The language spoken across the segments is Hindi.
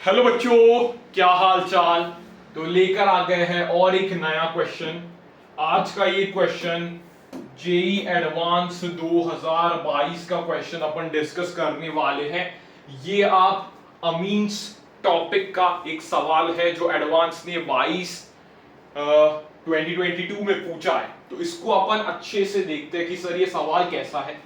हेलो बच्चों, क्या हाल चाल। तो लेकर आ गए हैं और एक नया क्वेश्चन। आज का ये क्वेश्चन जेई एडवांस 2022 का क्वेश्चन अपन डिस्कस करने वाले हैं। ये आप अमीन्स टॉपिक का एक सवाल है जो एडवांस ने 2022 में पूछा है। तो इसको अपन अच्छे से देखते हैं कि सर ये सवाल कैसा है,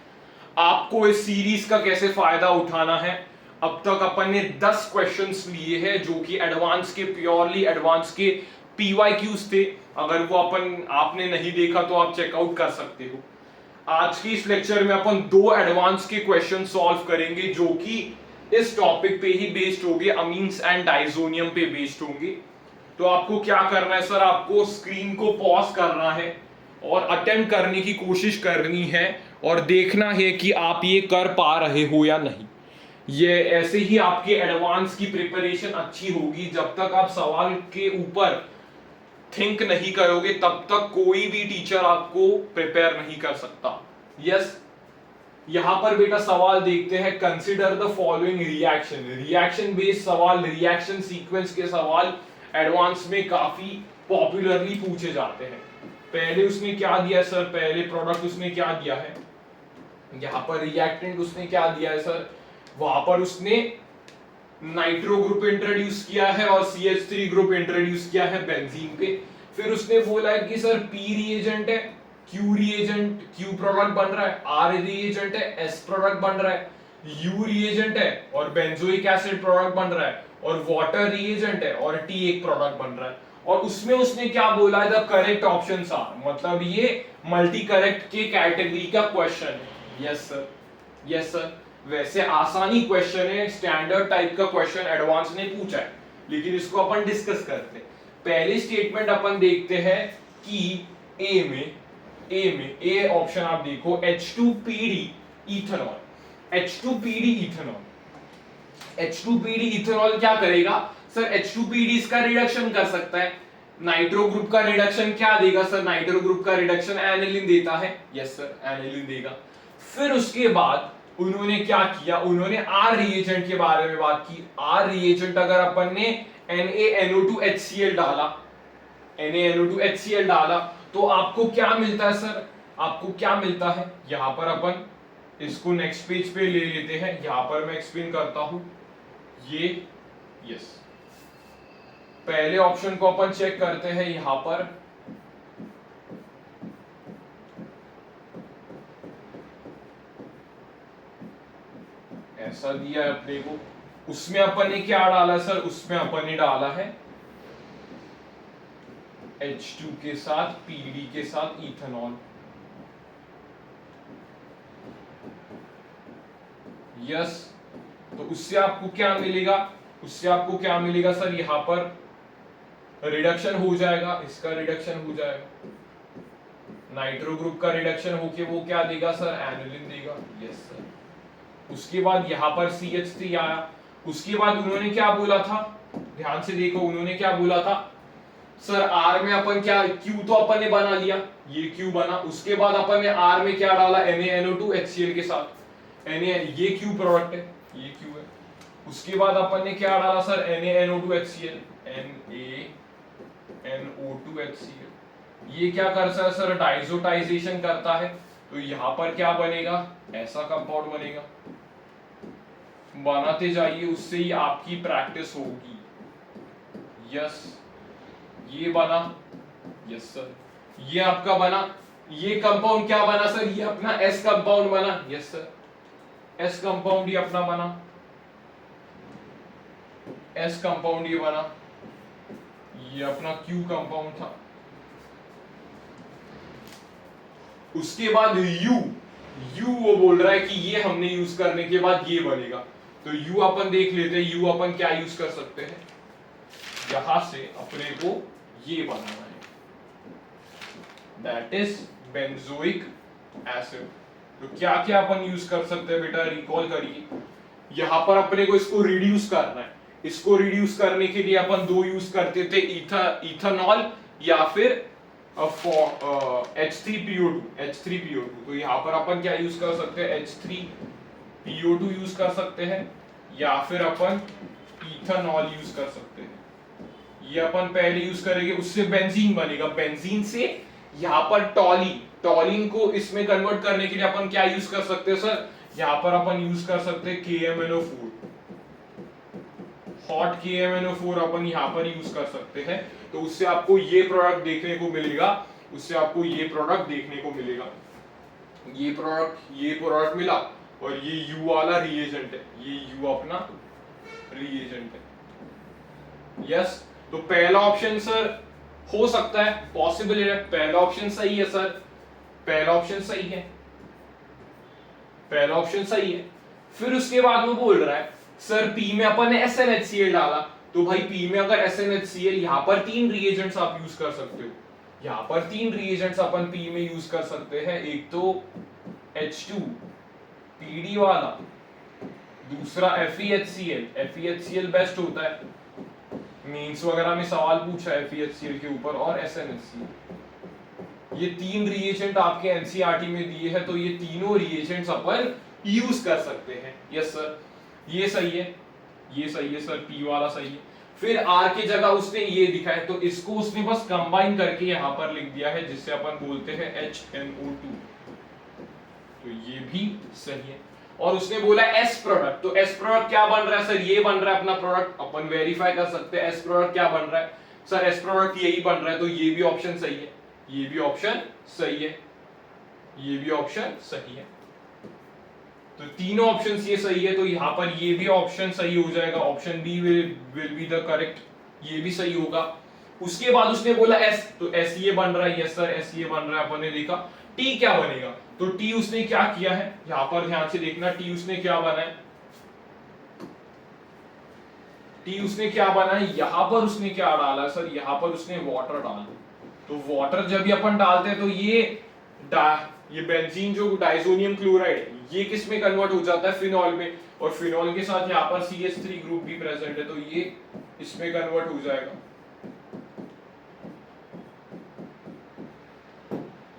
आपको इस सीरीज का कैसे फायदा उठाना है। अब तक अपन ने 10 क्वेश्चंस लिए हैं जो कि एडवांस के, प्योरली एडवांस के पीवाईक्यूज थे। अगर वो आपने नहीं देखा तो आप चेकआउट कर सकते हो। आज की इस लेक्चर में अपन 2 एडवांस के क्वेश्चन सॉल्व करेंगे जो कि इस टॉपिक पे ही बेस्ड होंगे, अमीन्स एंड डाइजोनियम पे बेस्ड होंगे। तो आपको क्या करना है सर, आपको स्क्रीन को पॉज करना है और अटेम्प्ट करने की कोशिश करनी है और देखना है कि आप ये कर पा रहे हो या नहीं। ये ऐसे ही आपके एडवांस की प्रिपरेशन अच्छी होगी। जब तक आप सवाल के ऊपर थिंक नहीं करोगे तब तक कोई भी टीचर आपको प्रिपेयर नहीं कर सकता। यस, यहां पर बेटा सवाल देखते हैं। Consider the following reaction. Reaction based सवाल, रिएक्शन सीक्वेंस के सवाल एडवांस में काफी पॉपुलरली पूछे जाते हैं। पहले उसने क्या दिया सर, पहले प्रोडक्ट उसने क्या दिया है, यहां पर रिएक्टेंट उसने क्या दिया है सर, वहां पर उसने नाइट्रो ग्रुप इंट्रोड्यूस किया है और CH3 ग्रुप इंट्रोड्यूस किया है बेंजीन पे। फिर उसने बोला है कि सर P रिएजेंट है, Q रिएजेंट, Q प्रोडक्ट बन रहा है, R रिएजेंट है, S प्रोडक्ट बन रहा है, U रिएजेंट है और बेंजोइक एसिड प्रोडक्ट बन रहा है, और वाटर रिएजेंट है और T एक प्रोडक्ट बन रहा है। और उसमें उसने क्या बोला है, द करेक्ट ऑप्शंस आर, मतलब ये मल्टी करेक्ट के कैटेगरी का क्वेश्चन है। Yes sir, yes sir. वैसे आसानी क्वेश्चन है, स्टैंडर्ड टाइप का क्वेश्चन एडवांस ने पूछा है, लेकिन इसको अपन डिस्कस करते हैं। पहली स्टेटमेंट अपन देखते हैं कि ए ऑप्शन आप देखो, H2PD ethanol. H2PD ethanol, H2PD ethanol क्या करेगा सर, H2PD इसका रिडक्शन कर सकता है। नाइट्रो ग्रुप का रिडक्शन क्या देगा सर, नाइट्रो ग्रुप का रिडक्शन एनिलीन देता है। यस सर, एनिलीन देगा। फिर उसके बाद उन्होंने क्या किया, उन्होंने आर रिएजेंट के बारे में बात की। आर रिएजेंट अगर अपन ने NaNO2HCl डाला, NaNO2HCl डाला तो आपको क्या मिलता है सर, आपको क्या मिलता है। यहां पर अपन इसको नेक्स्ट पेज पे ले लेते हैं। यहां पर मैं एक्सप्लेन करता हूं ये। यस, पहले ऑप्शन को अपन चेक करते हैं। यहां पर ऐसा दिया है अपने को, उसमें अपन ने क्या डाला सर, उसमें अपन ने डाला है H2 के साथ PD के साथ इथेनॉल। यस, तो उससे आपको क्या मिलेगा, उससे आपको क्या मिलेगा सर, यहां पर रिडक्शन हो जाएगा, इसका रिडक्शन हो जाएगा, नाइट्रो ग्रुप का रिडक्शन होके वो क्या देगा सर, एनिलीन देगा। Yes sir. उसके बाद यहां पर CH3 आया। उसके बाद उन्होंने क्या बोला था, ध्यान से देखो, उन्होंने क्या बोला था सर, R में अपन क्या, Q तो अपन ने बना लिया, ये Q बना। उसके बाद अपन ने R में क्या डाला, NaNO2HCl के साथ, ये Q प्रोडक्ट है, ये Q है। उसके बाद अपन ने क्या डाला सर, NaNO2HCl, NaNO2HCl। ये क्या करता है सर, डाइजोटाइजेशन करता है। तो यहां पर क्या बनेगा, ऐसा कंपाउंड बनेगा। बनाते जाइए, उससे ही आपकी प्रैक्टिस होगी। यस, ये बना। यस सर, ये आपका बना। ये कंपाउंड क्या बना सर, ये अपना S कंपाउंड बना। यस सर, S कंपाउंड ही अपना बना, S कंपाउंड ये बना। ये अपना Q कंपाउंड था। उसके बाद U वो बोल रहा है कि ये हमने यूज करने के बाद ये बनेगा। तो U अपन देख लेते हैं, U अपन क्या यूज कर सकते हैं। यहां से अपने को ये बनाना है, दैट इज बेंजोइक एसिड। तो क्या क्या अपन यूज कर सकते हैं बेटा, रिकॉल करिए। यहां पर अपने को इसको रिड्यूस करना है। इसको रिड्यूस करने के लिए अपन 2 यूज करते थे, इथेनॉल या फिर H3PO2। तो यहां पर अपन क्या यूज कर सकते हैं, H3PO2 यूज कर सकते हैं, या फिर अपन इथेनॉल यूज कर सकते हैं। ये अपन पहले यूज करेंगे, उससे बेंजीन बनेगा, बेंजीन से यहाँ पर टॉलिन, टॉलिन को इसमें कन्वर्ट करने के लिए अपन क्या यूज कर सकते हैं सर, यहाँ पर अपन यूज कर सकते हैं KMnO4, हॉट KMnO4 अपन यहाँ पर यूज कर सकते हैं। तो उससे आपको ये प्रोडक्ट देखने को मिलेगा, उससे आपको ये प्रोडक्ट देखने को मिलेगा, ये प्रोडक्ट मिला, और ये U वाला रिएजेंट है, ये U अपना रिएजेंट है। यस, तो पहला ऑप्शन सर हो सकता है, पॉसिबल है, पहला ऑप्शन सही है सर, पहला ऑप्शन सही है, पहला ऑप्शन सही है। फिर उसके बाद वो बोल रहा है सर P में अपन ने SnHCl डाला, तो भाई P में अगर SnHCl, यहाँ पर 3 रिएजेंट्स आप यूज कर सकते हो, यहाँ पर 3 रिएजेंट्स अपन P में यूज कर सकते हैं। एक तो H2PD वाला, दूसरा FeHCl बेस्ट होता है, मेंस वगैरह में सवाल पूछा है FeHCl के ऊपर, और SnHCl। ये 3 रिएजेंट आपके एनसीईआरटी में दिए हैं, तो ये तीनों रिएजेंट्स अपन यूज कर सकते हैं। यस सर, ये सही है, ये सही है सर, P वाला सही है। फिर R की जगह उसने ये दिखा है, तो इसको उसने बस कंबाइन करके यहाँ पर लिख दिया है, जिससे अपन बोलते हैं HNO2, तो ये भी सही है। और उसने बोला S प्रोडक्ट, तो S प्रोडक्ट क्या बन रहा है सर, ये बन रहा है अपना प्रोडक्ट, अपन वेरीफाई कर सकते हैं S प्रोडक्ट क्या बन रहा है सर, S प्रोडक्ट यही बन रहा है, तो ये भी ऑप्शन सही है, ये भी ऑप्शन सही है, ये भी ऑप्शन सही है। तो तीनों ऑप्शंस ये सही है, तो यहाँ पर ये भी ऑप्शन सही हो जाएगा, option B will be the correct, ये भी सही होगा। उसके बाद उसने बोला S, तो S ये बन रहा है, यस सर S ये बन रहा है, अपन ने देखा। T क्या बनेगा, तो T उसने क्या किया है, यहाँ पर ध्यान से देखना, T उसने क्या बना है, T उसने क्या बना है, यहाँ पर उसने क्या डाला है सर, यहाँ पर उसने वाटर डाला। तो वाटर जब भी अपन डालते हैं, तो ये बेंजीन जो डाइसोनियम क्लोराइड, ये किस में कन्वर्ट हो जाता है, फिनॉल में, और फिनॉल के साथ यहाँ पर CH3 ग्रुप भी प्रेजेंट है, तो ये इसमें कन्वर्ट हो जाएगा।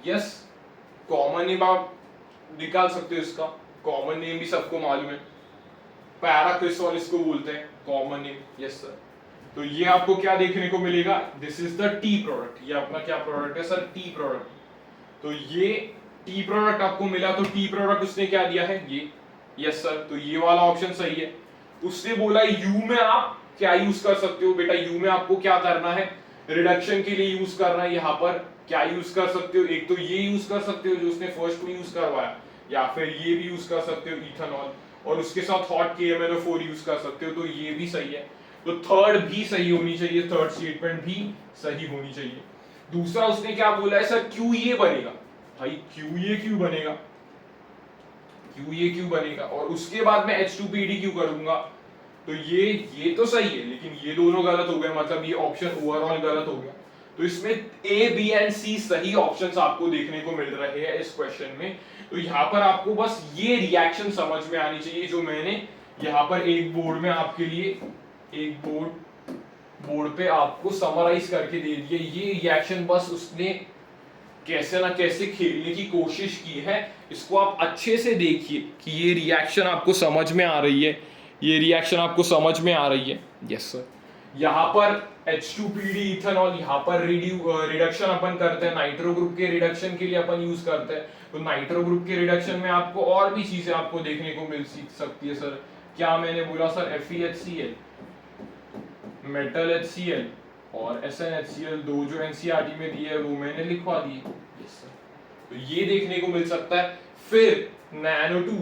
यस, कॉमन नेम आप निकाल सकते हो, इसका कॉमन नेम भी सबको मालूम है, पैराक्रिसोल इसको बोलते हैं कॉमन नेम। यस सर, तो ये आपको क्या देखने को मिलेगा, this is the T product, ये अपना क्या प्रोडक्ट है सर, T प्रोडक्ट। तो ये T प्रोडक्ट आपको मिला, तो T प्रोडक्ट उसने क्या दिया है, ये। यस सर, तो ये वाला ऑप्शन सही है। उसने बोला U में आप क्या यूज कर सकते हो, बेटा U में आपको क्या करना है, रिडक्शन के लिए यूज करना है। यहाँ पर क्या यूज कर सकते हो, एक तो ये यूज कर सकते हो जो उसने फर्स्ट में यूज करवाया, या फिर ये भी यूज कर सकते हो इथेनॉल, और उसके साथ हॉट KMnO4 यूज कर सकते हो, तो ये भी सही है। तो थर्ड भी सही होनी चाहिए, थर्ड स्टेटमेंट भी सही होनी चाहिए। दूसरा उसने क्या बोला है सर, QA बनेगा, भाई QA क्यों बनेगा, QA क्यों बनेगा, और उसके बाद मैं H2PD क्यों करूंगा, तो ये तो सही है, लेकिन ये दोनों गलत हो गए, मतलब ये ऑप्शन ओवरऑल गलत हो गया। तो इसमें A, B एंड C सही ऑप्शंस आपको देखने को मिल रहे हैं इस क्वेश्चन में। तो यहाँ पर आपको बस ये रिएक्शन समझ में आनी चाहिए, जो मैंने यहाँ पर एक बोर्ड में आपके लिए, एक बोर्ड पे आपको समराइज करके दे दिया। ये रिएक्शन बस उसने कैसे ना कैसे खेलने की कोशिश की है, इसको आप अच्छे से देखिए कि ये रिएक्शन आपको समझ में आ रही है, ये रिएक्शन आपको समझ में आ रही है। यस सर, यहाँ पर H2PD इथेनॉल, यहाँ पर रिडक्शन अपन करते हैं, नाइट्रो ग्रुप के रिडक्शन के लिए अपन यूज करते हैं। तो नाइट्रो ग्रुप के रिडक्शन में आपको और भी चीजें आपको देखने को मिल सकती है सर। क्या मैंने बोला सर, FeHCl, मेटल HCl और SnHCl, दो जो एनसीईआरटी में दिए है वो मैंने लिखवा दिए। यस सर, तो ये देखने को मिल सकता है। फिर nano2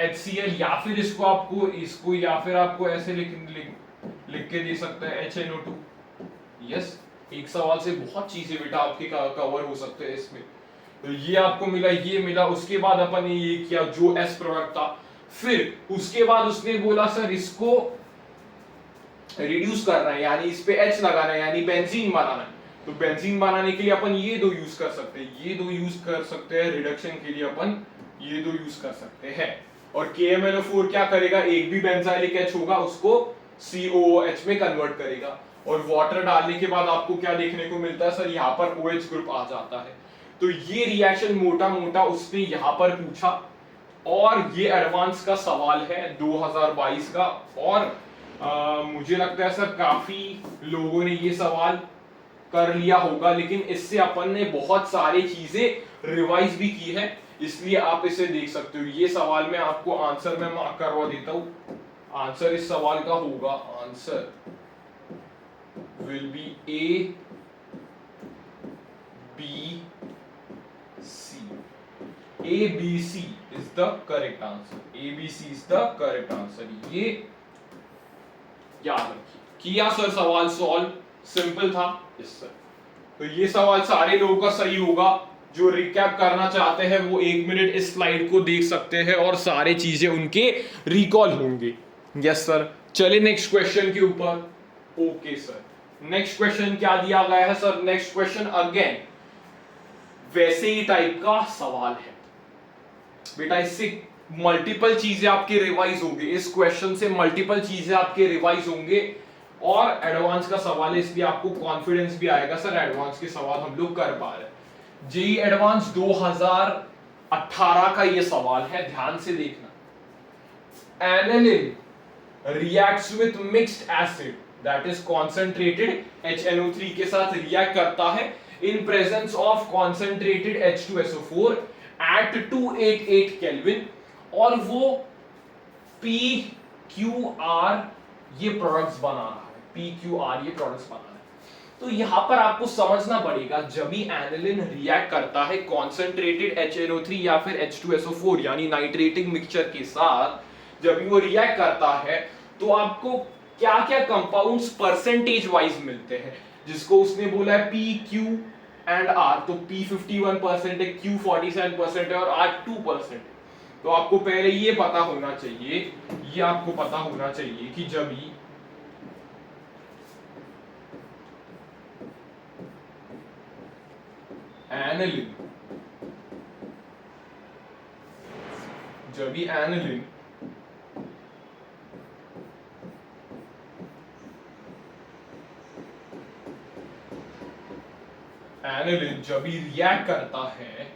HCl, या फिर इसको या फिर आपको ऐसे लिख के दे सकते हैं HNO2। यस, एक सवाल से बहुत चीजें बेटा आपके कवर हो सकते हैं इसमें। तो ये आपको मिला, ये मिला। उसके बाद अपन ने ये किया जो S प्रोडक्ट था। फिर उसके बाद उसने बोला सर इसको रिड्यूस करना है, यानी इस पे H लगाना है, यानी बेंजीन बनाना है। तो बेंजीन बनाने के लिए अपन ये दो यूज कर सकते हैं, ये दो यूज कर सकते हैं। रिडक्शन के लिए अपन ये दो यूज कर सकते हैं। और KMnO4 क्या करेगा, एक भी बेंजाइलिक H होगा उसको COOH में कन्वर्ट करेगा। और वाटर डालने के बाद आपको क्या देखने को मिलता है सर, यहाँ पर OH ग्रुप आ जाता है। तो ये रिएक्शन मोटा मोटा उसने यहाँ पर पूछा, और ये एडवांस का सवाल है 2022 का। और मुझे लगता है सर काफी लोगों ने ये सवाल कर लिया होगा, लेकिन इससे अपन ने बहुत सारी चीजें रिवाइज भी की है, इसलिए आप इसे देख सकते हो। ये सवाल में आपको आंसर में मार्क करवा देता हूं। आंसर इस सवाल का होगा, answer will be A B C. A B C is the correct answer. A B C is the correct answer. ये याद रखिए। किया सर सवाल सॉल्व, सिंपल था। Yes sir. तो ये सवाल सारे लोगों का सही होगा। जो रिकैप करना चाहते हैं वो 1 मिनट इस स्लाइड को देख सकते हैं और सारे चीजें उनके रिकॉल होंगे। Yes sir. चले नेक्स्ट क्वेश्चन के ऊपर। ओके सर, नेक्स्ट क्वेश्चन क्या दिया गया है सर? नेक्स्ट क्वेश्चन अगेन वैसे ही टाइप का सवाल है बेटा। इससे मल्टीपल चीजें आपके रिवाइज होंगे, इस क्वेश्चन से मल्टीपल चीजें आपके रिवाइज होंगे। और एडवांस का सवाल है, इसलिए आपको कॉन्फिडेंस भी आएगा सर एडवांस के सवाल हम लोग कर पा रहे हैं। जेई एडवांस 2018 का ये सवाल है, ध्यान से देखना। Aniline reacts with mixed acid that is concentrated HNO3 के साथ रिएक्ट करता है in presence of concentrated H2SO4 at 288 kelvin, और वो PQR ये प्रोडक्ट्स बना रहा है। PQR ये प्रोडक्ट्स बना रहा है। तो यहां पर आपको समझना पड़ेगा, जब भी एनिलिन रिएक्ट करता है कॉन्सेंट्रेटेड HNO3 या फिर H2SO4 यानी नाइट्रेटिक मिक्सचर के साथ, जब भी वो रिएक्ट करता है तो आपको क्या क्या कंपाउंड्स परसेंटेज वाइज मिलते हैं, जिसको उसने बोला है पी क्यू एंड आर। तो पी 51% है, क्यू 47% है और आर 2% है। तो आपको पहले ये पता होना चाहिए, ये आपको पता होना चाहिए कि जब भी एनिलिन जब भी रिएक्ट करता है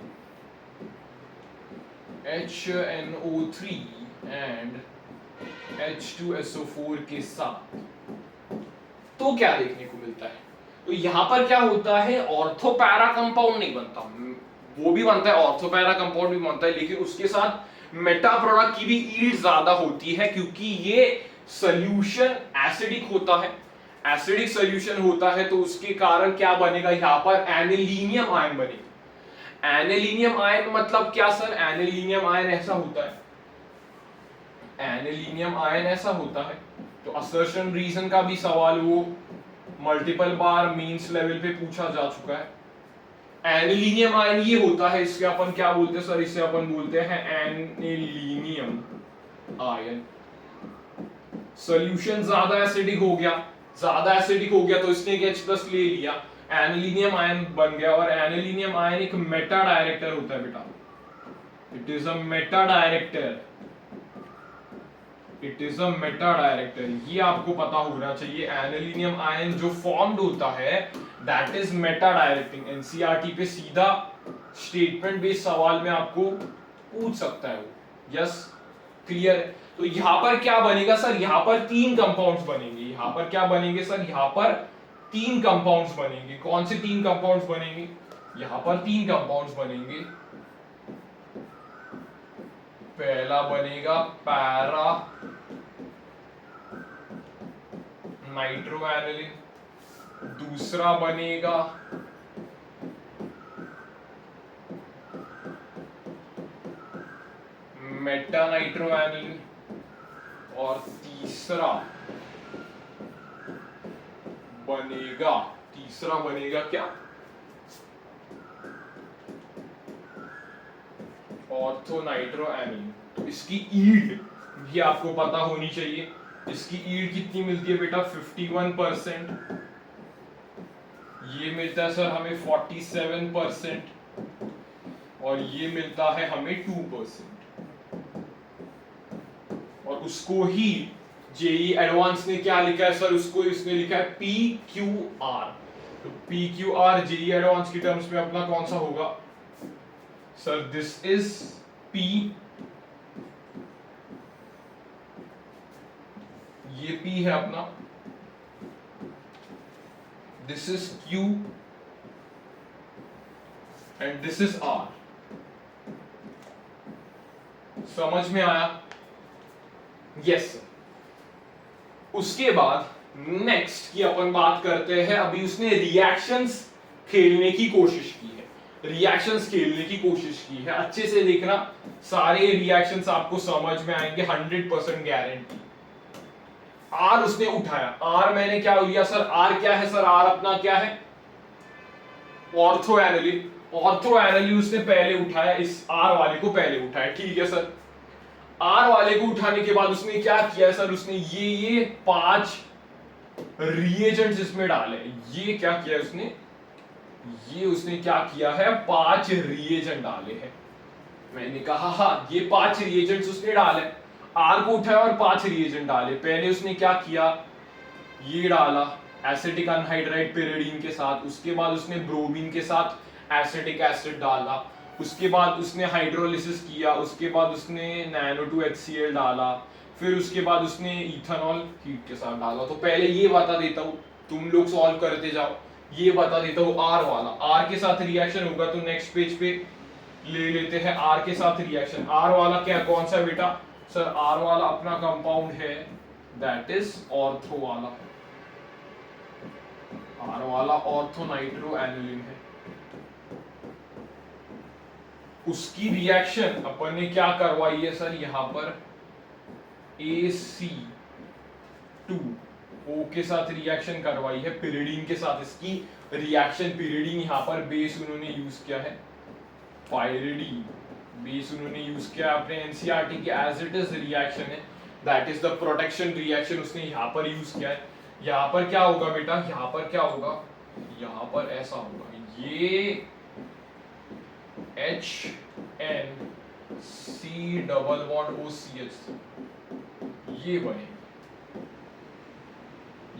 HNO3 एंड H2SO4 के साथ, तो क्या देखने को मिलता है? तो यहां पर क्या होता है, ऑर्थोपैरा कंपाउंड नहीं बनता, वो भी बनता है, ऑर्थोपैरा कंपाउंड भी बनता है, लेकिन उसके साथ मेटा प्रोडक्ट की भी यील्ड ज्यादा होती है, क्योंकि ये सॉल्यूशन एसिडिक होता है। एसिडिक सॉल्यूशन होता है तो उसके कारण क्या बनेगा, यहां पर एनिलीनियम आयन बनेगा। एनिलीनियम आयन मतलब क्या सर? एनिलीनियम आयन ऐसा होता है, एनिलीनियम आयन ऐसा होता है। तो असर्शन रीजन का भी सवाल वो मल्टीपल बार मींस लेवल पे पूछा जा चुका है। एनिलीनियम आयन ये होता है, इसके अपन क्या बोलते हैं सर? इसे अपन बोलते हैं एनिलीनियम आयन। सॉल्यूशन ज्यादा एसिडिक हो गया, तो इसने एक H+ ले लिया, एनिलीनियम आयन बन गया। और एनिलीनियम आयन एक मेटा डायरेक्टर होता है बेटा, it is a Meta director, ये आपको पता होना चाहिए। एनिलीनियम आयन जो फॉर्म्ड होता है that is Meta directing. NCERT पे सीधा स्टेटमेंट बेस्ड सवाल में आपको पूछ सकता है वो। यस, क्लियर है? तो यहां पर क्या बनेगा सर? यहां पर 3 कंपाउंड्स बनेंगे। यहां पर क्या बनेंगे सर? यहां पर 3 कंपाउंड्स बनेंगे। कौन से 3 कंपाउंड्स बनेंगे? यहां पर 3 कंपाउंड्स बनेंगे। पहला बनेगा पैरा नाइट्रोएनिलिन, दूसरा बनेगा मेटा नाइट्रोएनिलिन, और तीसरा बनेगा क्या? ऑर्थो नाइट्रोएनिलिन। तो इसकी ईल्ड भी आपको पता होनी चाहिए। इसकी ईल्ड कितनी मिलती है बेटा? 51%। ये मिलता है सर हमें 47%, और ये मिलता है हमें 2%। और उसको ही जेई एडवांस ने क्या लिखा है सर? उसको इसने लिखा है PQR। तो PQR जेई एडवांस की टर्म्स में अपना कौन सा होगा सर? दिस इज P, ये P है अपना, this is Q and this is R। समझ में आया? यस। उसके बाद नेक्स्ट की अपन बात करते हैं, अभी उसने रिएक्शंस खेलने की कोशिश की है, रिएक्शंस खेलने की कोशिश की है। अच्छे से देखना, सारे रिएक्शंस आपको समझ में आएंगे 100% गारंटी। आर उसने उठाया, आर मैंने क्या लिया सर, आर क्या है सर, आर अपना क्या है, ऑर्थो एनिलीन। ऑर्थो एनिलीन उसने पहले उठाया, इस आर वाले को पहले उठाया, ठीक है सर। आर वाले को उठाने के बाद उसने क्या किया सर, उसने ये 5 रिएजेंट्स इसमें डाले। ये क्या किया उसने, ये उसने क्या किया है, 5 रिएजेंट डाले हैं। मैंने कहा हाँ, ये 5 रिएजेंट्स उसने डाले, आर को उठाया और 5 रिएजेंट डाले। पहले उसने क्या किया, ये डाला एसिटिक अनहाइड्राइड pyridine के साथ, उसके बाद उसने ब्रोमीन के साथ एसिटिक एसिड डाला, उसके बाद उसने हाइड्रोलिसिस किया, उसके बाद उसने NaNO2HCl डाला, फिर उसके बाद उसने इथेनॉल हीट के साथ डाला। तो पहले ये बता देता हूँ, तुम लोग सॉल्व करते जाओ, ये बता देता हूँ आर वाला, आर के साथ रिएक्शन होगा तो नेक्स्ट पेज पे ले लेते हैं आर के साथ रिएक्शन। आर वाला क्या, कौन सा बेटा सर, आर वाला अपना कंपाउंड है दैट इज ऑर्थो वाला, आर वाला ऑर्थो नाइट्रो एनिलीन है। उसकी रिएक्शन अपन ने क्या करवाई है सर, यहां पर AC2O के साथ रिएक्शन करवाई है pyridine के साथ। इसकी रिएक्शन pyridine, यहां पर बेस उन्होंने यूज किया है पाइरिडीन, बेस उन्होंने यूज किया अपने एनसीईआरटी के एज इट इज रिएक्शन है, that is the protection reaction, उसने यहां पर यूज किया है। यहां पर क्या होगा बेटा, यहां पर क्या होगा, यहां पर ऐसा होगा, ये HNC डबल बॉन्ड OCH ये बनेगा,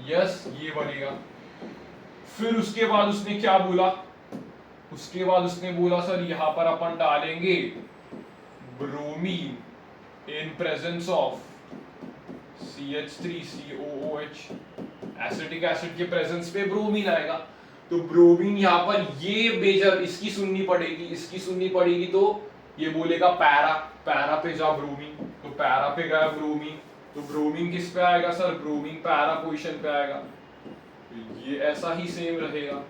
यस ये बनेगा। फिर उसके बाद उसने क्या बोला, उसके बाद उसने बोला सर यहां पर अपन डालेंगे bromine in presence of CH3COOH, acetic acid के प्रेजेंस पे ब्रोमीन आएगा। तो ब्रोमीन यहाँ पर ये बेजर इसकी सुननी पड़ेगी, इसकी सुननी पड़ेगी, तो ये बोलेगा पैरा, पैरा पे जा ब्रोमीन, तो पैरा पे गया ब्रोमीन, तो ब्रोमीन किस पे आएगा सर, ब्रोमीन पैरा पोजीशन पे आएगा। ये ऐसा ही सेम रहेगा,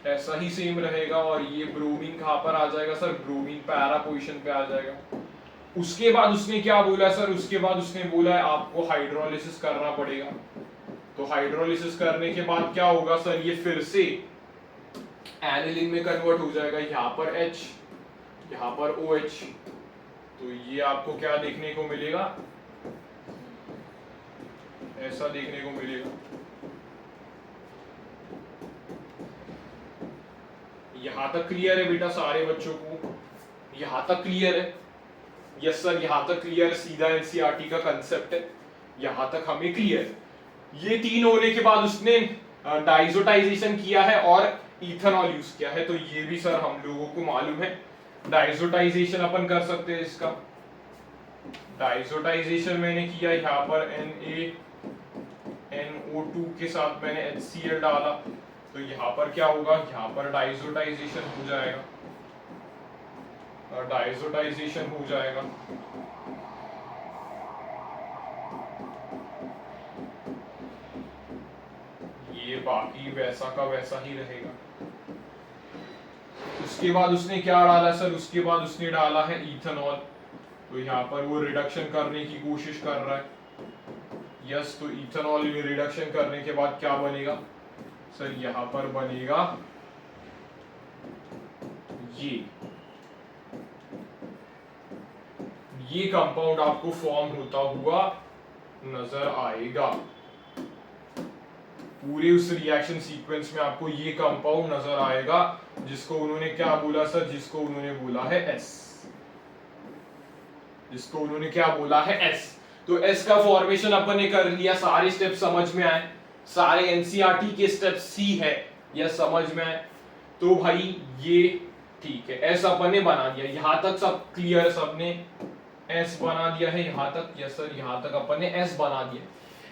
ऐसा ही सेम रहेगा, और ये ब्रोमीन कहां पर आ जाएगा सर, ब्रोमीन पैरा पोजीशन पे आ जाएगा। उसके बाद उसने क्या बोला सर, उसके बाद उसने बोला है आपको हाइड्रोलिसिस करना पड़ेगा। तो हाइड्रोलिसिस करने के बाद क्या होगा सर, ये फिर से एनिलीन में कन्वर्ट हो जाएगा, यहाँ पर H, यहाँ पर OH। तो ये आपको क्या देखने को मिलेगा, ऐसा देखने को मिलेगा। यहां तक क्लियर है बेटा सारे बच्चों को, यहां तक क्लियर है? यस सर, यहां तक क्लियर, सीधा एनसीईआरटी का कंसेप्ट है, यहां तक हमें क्लियर। ये 3 होने के बाद उसने डाइजोटाइजेशन किया है और इथेनॉल यूज किया है, तो ये भी सर हम लोगों को मालूम है। डाइजोटाइजेशन अपन कर सकते हैं इसका, डाइजोटाइजेशन मैंने किया, यहाँ पर NaNO2 के साथ मैंने HCl डाला, तो यहाँ पर क्या होगा, यहाँ पर डाइजोटाइजेशन हो जाएगा, डाइजोटाइजेशन हो जाएगा। ये बाकी वैसा का वैसा ही रहेगा। उसके बाद उसने क्या डाला सर, उसके बाद उसने डाला है इथेनॉल, तो यहाँ पर वो रिडक्शन करने की कोशिश कर रहा है। यस, तो इथेनॉल में रिडक्शन करने के बाद क्या बनेगा सर, यहाँ पर बनेगा ये कंपाउंड आपको फॉर्म होता हुआ नजर आएगा। पूरे उस रिएक्शन सीक्वेंस में आपको ये कंपाउंड नजर आएगा, जिसको उन्होंने क्या बोला सर, जिसको उन्होंने बोला है S, जिसको उन्होंने क्या बोला है S। तो S का फॉर्मेशन अपन ने कर लिया, सारे स्टेप समझ में आए, सारे एनसीईआरटी के स्टेप C है, यह समझ में आए। तो भाई ये ठीक है, S अपन ने बना दिया, यहां तक सब क्लियर, सबने एस बना दिया है यहां तक, यस सर यहां तक अपन ने एस बना दिया।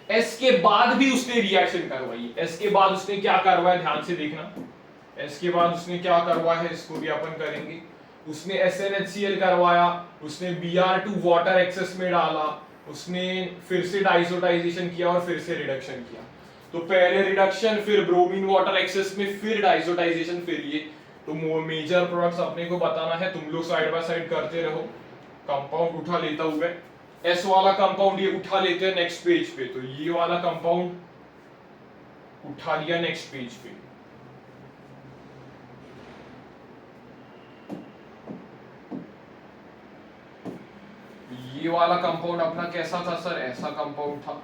एस के बाद भी उसने रिएक्शन करवाई, एस के बाद उसने क्या करवाया ध्यान से देखना, एस के बाद उसने क्या करवाया है इसको भी अपन करेंगे। उसने SnHCl करवाया, उसने Br2 वाटर एक्सेस में डाला, उसने फिर से डाइसोटाइजेशन किया और फिर से रिडक्शन किया। तो पहले रिडक्शन, फिर ब्रोमीन वाटर एक्सेस में, फिर डाइसोटाइजेशन, फिर ये। तो मेजर प्रोडक्ट्स अपने को बताना है, तुम लोग साइड बाय साइड करते रहो। कंपाउंड उठा लेता हूं मैं, एस वाला कंपाउंड ये उठा लेते हैं नेक्स्ट पेज पे, तो ये वाला कंपाउंड उठा लिया नेक्स्ट पेज पे। ये वाला कंपाउंड अपना कैसा था सर, ऐसा कंपाउंड था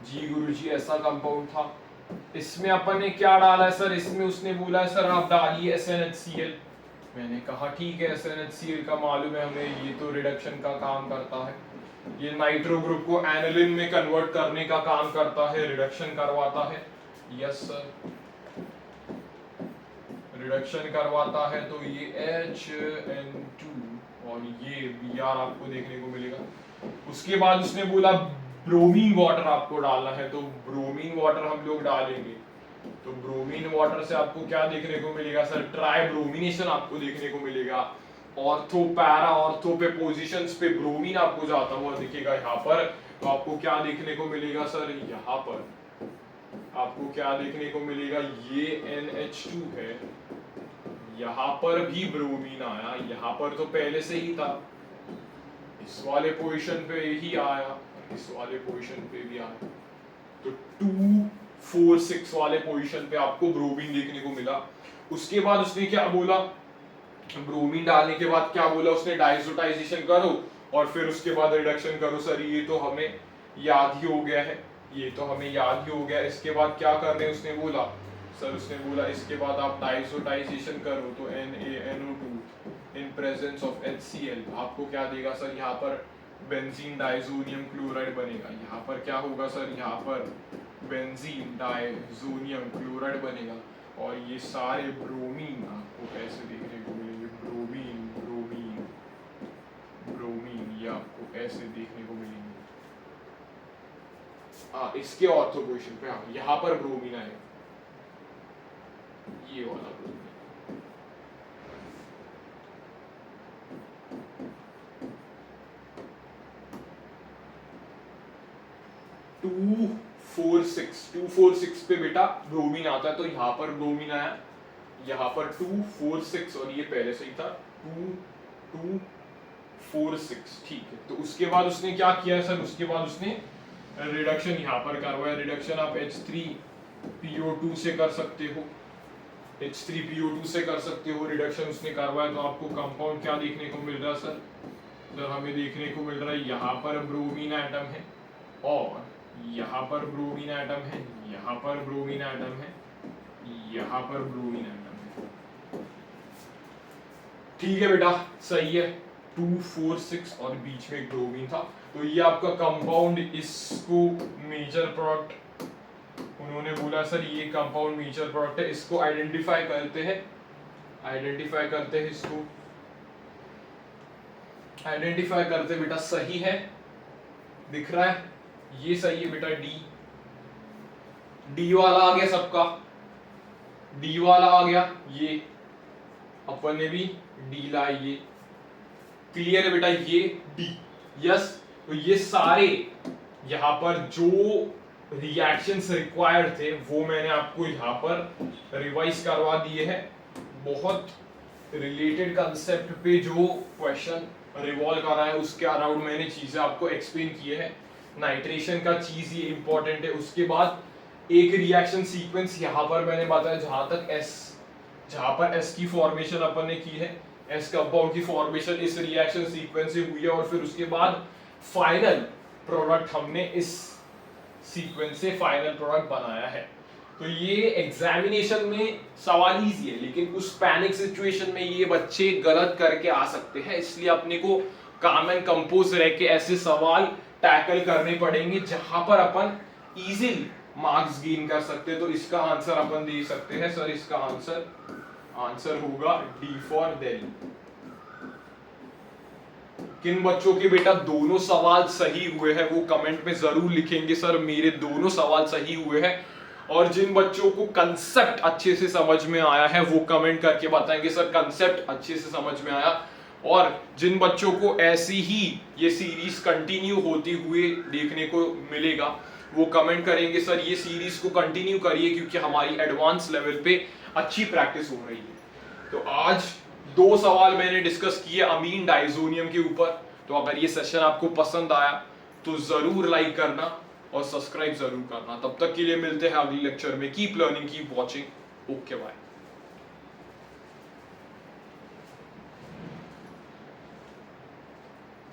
जी गुरुजी, ऐसा कंपाउंड था। इसमें अपन ने क्या डाला है सर, इसमें उसने बोला है सर आप डालिए SnHCl। मैंने कहा ठीक है, SnHCl का मालूम है हमें, ये तो रिडक्शन का काम करता है, ये नाइट्रो ग्रुप को एनिलिन में कन्वर्ट करने का काम करता है, रिडक्शन करवाता है। यस सर, रिडक्शन करवाता है। तो ये HN2 और ये Br आपको देखने को मिलेगा। उसके बाद उसने बोला ब्रोमीन वाटर आपको डालना है, तो ब्रोमीन वाटर हम लोग डालेंगे। तो ब्रोमीन वाटर से आपको क्या देखने को मिलेगा सर, ट्राई ब्रोमिनेशन आपको देखने को मिलेगा। ऑर्थो पैरा ऑर्थो पे पोजीशंस पे ब्रोमीन आपको जाता हुआ दिखेगा यहाँ पर। तो आपको क्या देखने को मिलेगा सर, यहाँ पर आपको क्या देखने को मिलेगा, ये NH2 है, यहाँ पर भी ब्रोमीन आया, यहाँ पर तो पहले से ही था, इस वाले पोजीशन पे ही आया, इस वाले पोजीशन पे भी आया। तो 2, 4, 6 वाले पोजीशन पे आपको ब्रोमीन देखने को मिला। उसके बाद उसने क्या बोला, ब्रोमीन डालने के बाद क्या बोला उसने, डाइसोटाइजेशन करो और फिर उसके बाद रिडक्शन करो। सर ये तो हमें याद ही हो गया है, ये तो हमें याद ही हो गया। इसके बाद क्या करने उसने बोला सर, उसने बोला इसके बाद आप डाइसोटाइजेशन करो, तो NaNO2 in presence of HCl आपको क्या देगा सर, यहाँ पर बेंजीन डाइजोनियम क्लोराइड बनेगा। यहाँ पर क्या होगा सर, यहाँ पर बेंजीन डाइजोनियम क्लोराइड बनेगा। और ये सारे ब्रोमीन आपको कैसे देखने को मिलेंगे, ब्रोमीन ब्रोमीन ब्रोमीन, ये आपको ऐसे देखने को मिलेंगे। इसके ऑर्थो पोजीशन पे, हाँ यहाँ पर ब्रोमीन आएगा, ये वाला ब्रोमीन। 246 पे बेटा ब्रोमीन आता है, तो यहाँ पर ब्रोमीन आया, यहाँ पर 246 और ये पहले से ही था 246, ठीक है। तो उसके बाद उसने क्या किया सर, उसके बाद उसने रिडक्शन यहाँ पर करवाया। रिडक्शन आप H3PO2 से कर सकते हो, H3PO2 से कर सकते हो रिडक्शन उसने करवाया। तो आपको कंपाउंड क्या देखने को मिल रहा है सर, हमें देखने को मिल रहा है यहाँ पर ब्रोमीन एटम है और यहाँ पर ब्रोमीन एटम है, यहाँ पर ब्रोमीन एटम है, यहाँ पर ब्रोमीन एटम है। ठीक है बेटा, सही है। 246 और बीच में ब्रोमीन था। तो ये आपका कंपाउंड, इसको मेजर प्रोडक्ट उन्होंने बोला सर ये कंपाउंड मेजर प्रोडक्ट है, इसको आइडेंटिफाई करते हैं, आइडेंटिफाई करते हैं, इसको आइडेंटिफाई करते बेटा। सही है, दिख रहा है, ये सही है बेटा। डी वाला आ गया सबका, डी वाला आ गया, ये अपन ने भी डी ला, ये क्लियर है बेटा, ये डी। यस, तो ये सारे यहां पर जो रिएक्शंस रिक्वायर्ड थे वो मैंने आपको यहां पर रिवाइज करवा दिए हैं। बहुत रिलेटेड कंसेप्ट पे जो क्वेश्चन रिवॉल्व कर रहा है उसके अराउंड मैंने चीजें आपको एक्सप्लेन की है। नाइट्रेशन का चीज ये इंपॉर्टेंट है। उसके बाद एक रिएक्शन सीक्वेंस यहां पर मैंने बताया, जहां पर एस की फॉर्मेशन अपन ने की है, एस कंपाउंड की फॉर्मेशन इस रिएक्शन सीक्वेंस से हुई है और फिर उसके बाद फाइनल प्रोडक्ट हमने इस सीक्वेंस से फाइनल प्रोडक्ट बनाया है। तो ये एग्जामिनेशन में सवाल इजी है, लेकिन उस पैनिक सिचुएशन में ये बच्चे गलत करके आ सकते हैं, इसलिए अपने को काम एंड कंपोज रह के ऐसे सवाल टैकल करने पड़ेंगे जहां पर अपन इजीली मार्क्स गेन कर सकते हैं। तो इसका आंसर अपन दे सकते हैं सर, इसका आंसर होगा डी फॉर दिल्ली। किन बच्चों के बेटा दोनों सवाल सही हुए हैं वो कमेंट में जरूर लिखेंगे सर मेरे दोनों सवाल सही हुए हैं। और जिन बच्चों को कंसेप्ट अच्छे से समझ में आया है वो कमेंट करके बताएंगे सर कंसेप्ट अच्छे से समझ में आया। और जिन बच्चों को ऐसी ही ये सीरीज कंटिन्यू होती हुए देखने को मिलेगा वो कमेंट करेंगे सर ये सीरीज को कंटिन्यू करिए क्योंकि हमारी एडवांस लेवल पे अच्छी प्रैक्टिस हो रही है। तो आज 2 सवाल मैंने डिस्कस किए अमीन डाइजोनियम के ऊपर। तो अगर ये सेशन आपको पसंद आया तो जरूर लाइक करना और सब्सक्राइब जरूर करना। तब तक के लिए मिलते हैं अगले लेक्चर में। Keep learning keep watching. Okay bye.